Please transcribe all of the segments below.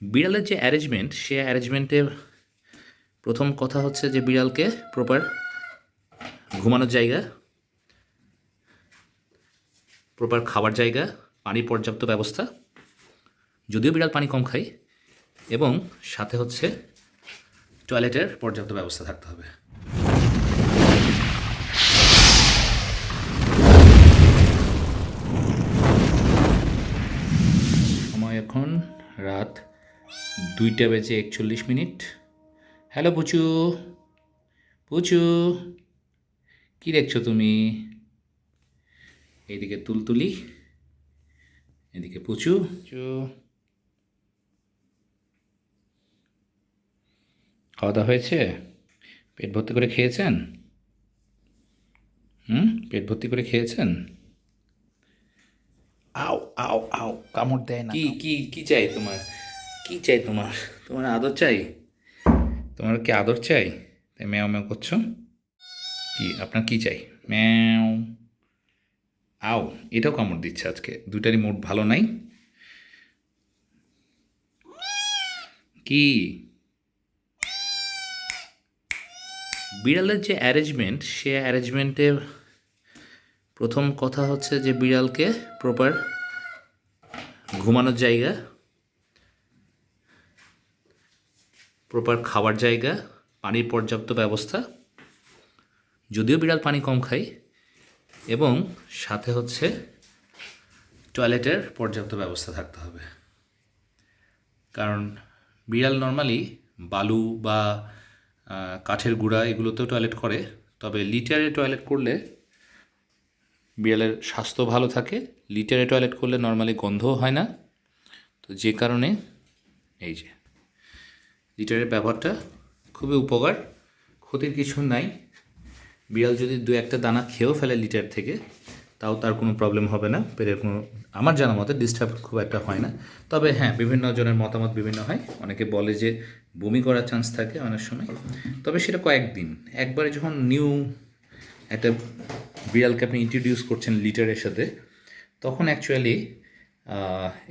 বিড়ালের যে অ্যারেঞ্জমেন্ট সে অ্যারেঞ্জমেন্টে প্রথম কথা হচ্ছে যে বিড়ালকে প্রপার ঘুমানোর জায়গা, প্রপার খাবার জায়গা, পানির পর্যাপ্ত ব্যবস্থা, যদিও বিড়াল পানি কম খায়, এবং সাথে হচ্ছে টয়লেটের পর্যাপ্ত ব্যবস্থা থাকতে হবে। সময় এখন রাত 2:41। হ্যালো পুচু, পুচু কী দেখছো তুমি? এইদিকে তুলতুলি, এদিকে পুচু। খাওয়া দাওয়া হয়েছে? পেট ভর্তি করে খেয়েছেন? পেট ভর্তি করে খেয়েছেন? আও আও আও, কামড় দেয় না। কি কি কি চাই তোমার? কি চাই তোমার? তোমার আদর চাই? তোমার কি আদর চাই? তাই ম্যাও ম্যাও করছো? কি আপনার কি চাই? ম্যাও। আও, এটাও কামড় দিচ্ছে আজকে। দুটারই মুড ভালো নাই। কি বিড়ালের যে অ্যারেঞ্জমেন্ট সে অ্যারেঞ্জমেন্টে প্রথম কথা হচ্ছে যে বিড়ালকে প্রপার ঘুমানোর জায়গা, প্রপার খাবার জায়গা, পানির পর্যাপ্ত ব্যবস্থা, যদিও বিড়াল পানি কম খায়, এবং সাথে হচ্ছে টয়লেটের পর্যাপ্ত ব্যবস্থা থাকতে হবে। কারণ বিড়াল নর্মালি বালু বা কাঠের গুঁড়া এগুলোতেও টয়লেট করে, তবে লিটারে টয়লেট করলে বিড়ালের স্বাস্থ্য ভালো থাকে। লিটারে টয়লেট করলে নর্মালি গন্ধও হয় না। তো যে কারণে এই যে লিটারের ব্যবহারটা খুবই উপকার, ক্ষতির কিছু নাই। বিড়াল যদি দু একটা দানা খেয়েও ফেলে লিটার থেকে, তাও তার কোনো প্রবলেম হবে না। পেটের কোনো, আমার জানা মতে, ডিস্টার্ব খুব একটা হয় না। তবে হ্যাঁ, বিভিন্ন জনের মতামত বিভিন্ন হয়। অনেকে বলে যে বমি করার চান্স থাকে অনেক সময়, তবে সেটা কয়েকদিন। একবারে যখন নিউ একটা বিড়ালকে আপনি ইন্ট্রোডিউস করছেন লিটারের সাথে, তখন অ্যাকচুয়ালি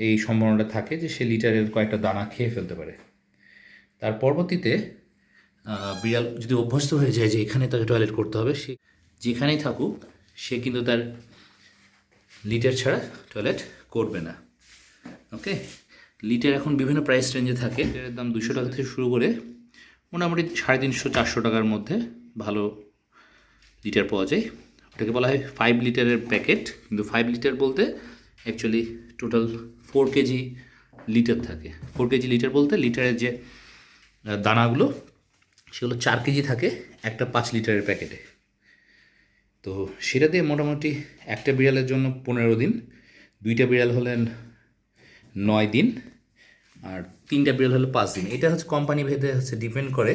এই সম্ভাবনাটা থাকে যে সে লিটারের কয়েকটা দানা খেয়ে ফেলতে পারে। তার পরবর্তীতে বিড়াল যদি অভ্যস্ত হয়ে যায় যে এখানে তাকে টয়লেট করতে হবে, সে যেখানেই থাকুক সে কিন্তু তার লিটার ছাড়া টয়লেট করবে না। ওকে, লিটার এখন বিভিন্ন প্রাইস রেঞ্জে থাকে। লিটারের দাম 200 টাকা থেকে শুরু করে মোটামুটি 350-400 টাকার মধ্যে ভালো লিটার পাওয়া যায়। ওটাকে বলা হয় 5 লিটারের প্যাকেট, কিন্তু 5 লিটার বলতে অ্যাকচুয়ালি টোটাল 4 কেজি লিটার থাকে। 4 কেজি লিটার বলতে লিটারের যে দানাগুলো সেগুলো 4 কেজি থাকে একটা 5 লিটারের প্যাকেটে। তো সেটা দিয়ে মোটামুটি একটা বিড়ালের জন্য 15 দিন, 2টা বিড়াল হলেন 9 দিন, আর 3টা বিড়াল হলো 5 দিন। এটা হচ্ছে কোম্পানি ভেদে হচ্ছে ডিপেন্ড করে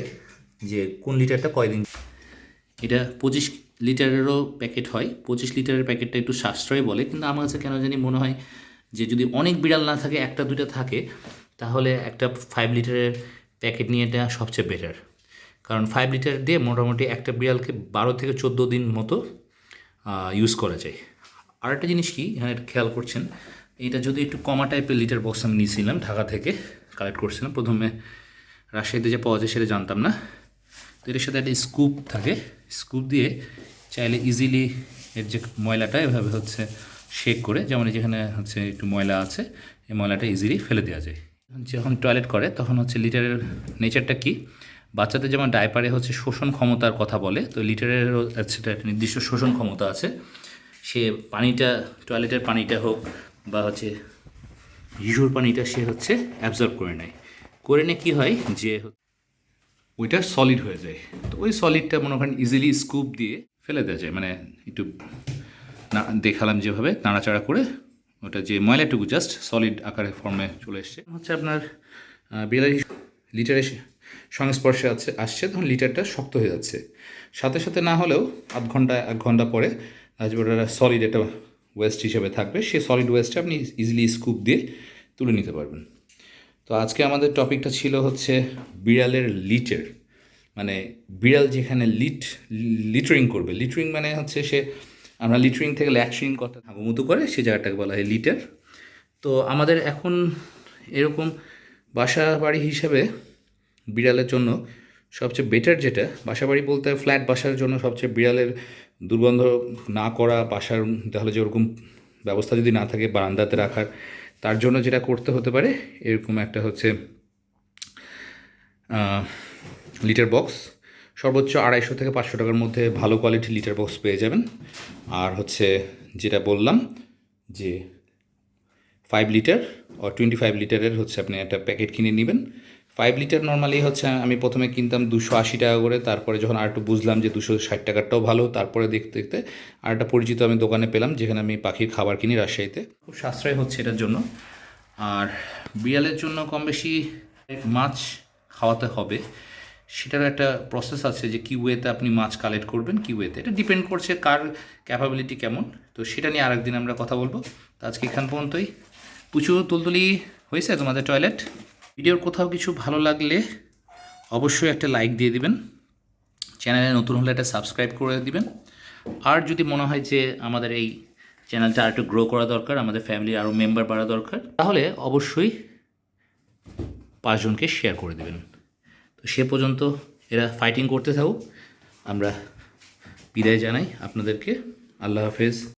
যে কোন লিটারটা কয়দিন। এটা 25 লিটারেরও প্যাকেট হয়। 25 লিটারের প্যাকেটটা একটু সাশ্রয় বলে, কিন্তু আমার কাছে কেন জানি মনে হয় যে যদি অনেক বিড়াল না থাকে, একটা দুইটা থাকে, তাহলে একটা 5 লিটারের প্যাকেট নিয়ে এটা সবচেয়ে বেটার। কারণ 5 লিটার দিয়ে মোটামুটি একটা বিড়ালকে 12 থেকে 14 দিন মতো ইউজ করা যায়। আর একটা জিনিস কি এখানে খেয়াল করছেন, এটা যদি একটু কমা টাইপের লিটার বক্স আমি নিয়েছিলাম, ঢাকা থেকে কালেক্ট করছিলাম। প্রথমে রাজশাহীতে যে পাওয়া যায় সেটা জানতাম না। তো এর সাথে একটা স্কুপ থাকে, স্কুপ দিয়ে চাইলে ইজিলি এর যে ময়লাটা এভাবে হচ্ছে শেক করে, যেমন যেখানে হচ্ছে একটু ময়লা আছে, এই ময়লাটা ইজিলি ফেলে দেওয়া যায়। যখন টয়লেট করে তখন হচ্ছে লিটারের নেচারটা কি, বাচ্চাদের যেমন ডায়পারে হচ্ছে শোষণ ক্ষমতার কথা বলে, তো লিটারেরও সেটা একটা নির্দিষ্ট শোষণ ক্ষমতা আছে। সে পানিটা, টয়লেটের পানিটা হোক বা হচ্ছে শিশুর পানিটা, সে হচ্ছে অ্যাবজর্ব করে নেয়। করে নিয়ে কী হয় যে ওইটা সলিড হয়ে যায়। তো ওই সলিডটা মনে করেন ইজিলি স্কুপ দিয়ে ফেলে দেওয়া যায়, মানে একটু না দেখালাম যেভাবে নাড়াচাড়া করে ওটা যে ময়লাটুকু জাস্ট সলিড আকারে ফর্মে চলে এসছে। হচ্ছে আপনার বিড়ালের লিটারের সংস্পর্শে আসছে, তখন লিটারটা শক্ত হয়ে যাচ্ছে। সাথে সাথে না হলেও আধ ঘন্টা 1 ঘন্টা পরে ওটা সলিড একটা ওয়েস্ট হিসেবে থাকবে। সেই সলিড ওয়েস্টটা আপনি ইজিলি স্কুপ দিয়ে তুলে নিতে পারবেন। তো আজকে আমাদের টপিকটা ছিল হচ্ছে বিড়ালের লিটার, মানে বিড়াল যেখানে লিটারিং করবে। লিটারিং মানে হচ্ছে সে, আমরা লিটারিং থেকে ল্যাট্রিং করতে হাগুমুতু করে, সে জায়গাটাকে বলা হয় লিটার। তো আমাদের এখন এরকম বাসা বাড়ি হিসেবে বিড়ালের জন্য সবচেয়ে বেটার যেটা, বাসা বাড়ি বলতে ফ্ল্যাট বাসার জন্য সবচেয়ে বিড়ালের দুর্গন্ধ না করা, বাসার তাহলে যে ওরকম ব্যবস্থা যদি না থাকে বারান্দাতে রাখার, তার জন্য যেটা করতে হতে পারে এরকম একটা হচ্ছে লিটার বক্স। সর্বোচ্চ 250 থেকে 500 টাকার মধ্যে ভালো কোয়ালিটির লিটার বক্স পেয়ে যাবেন। আর হচ্ছে যেটা বললাম যে 5 লিটার ও 25 লিটারের হচ্ছে আপনি একটা প্যাকেট কিনে নেবেন। 5 লিটার নর্মালি হচ্ছে আমি প্রথমে কিনতাম 280 টাকা করে, তারপরে যখন আর একটু বুঝলাম যে 260 টাকারটাও ভালো, তারপরে দেখতে দেখতে আর একটা পরিচিত আমি দোকানে পেলাম যেখানে আমি পাখির খাবার কিনি রাজশাহীতে, খুব সাশ্রয় হচ্ছে এটার জন্য। আর বিড়ালের জন্য কম বেশি মাছ খাওয়াতে হবে, সেটার একটা প্রসেস আছে যে কী ওয়েতে আপনি মাছ কালেক্ট করবেন, কী ওয়েতে, এটা ডিপেন্ড করছে কার ক্যাপাবিলিটি কেমন। তো সেটা নিয়ে আরেকদিন আমরা কথা বলবো। তো আজকে এখান পর্যন্তই। প্রচুর তুলতুলি হয়েছে তোমাদের টয়লেট। ভিডিওর কোথাও কিছু ভালো লাগলে অবশ্যই একটা লাইক দিয়ে দিবেন, চ্যানেলে নতুন হলে একটা সাবস্ক্রাইব করে দিবেন। আর যদি মনে হয় যে আমাদের এই চ্যানেলটা আর একটু গ্রো করা দরকার, আমাদের ফ্যামিলির আরও মেম্বার বাড়া দরকার, তাহলে অবশ্যই 5 জনকে শেয়ার করে দেবেন। তো সে পর্যন্ত এরা ফাইটিং করতে থাকুক, আমরা বিদায় জানাই আপনাদেরকে। আল্লাহ হাফেজ।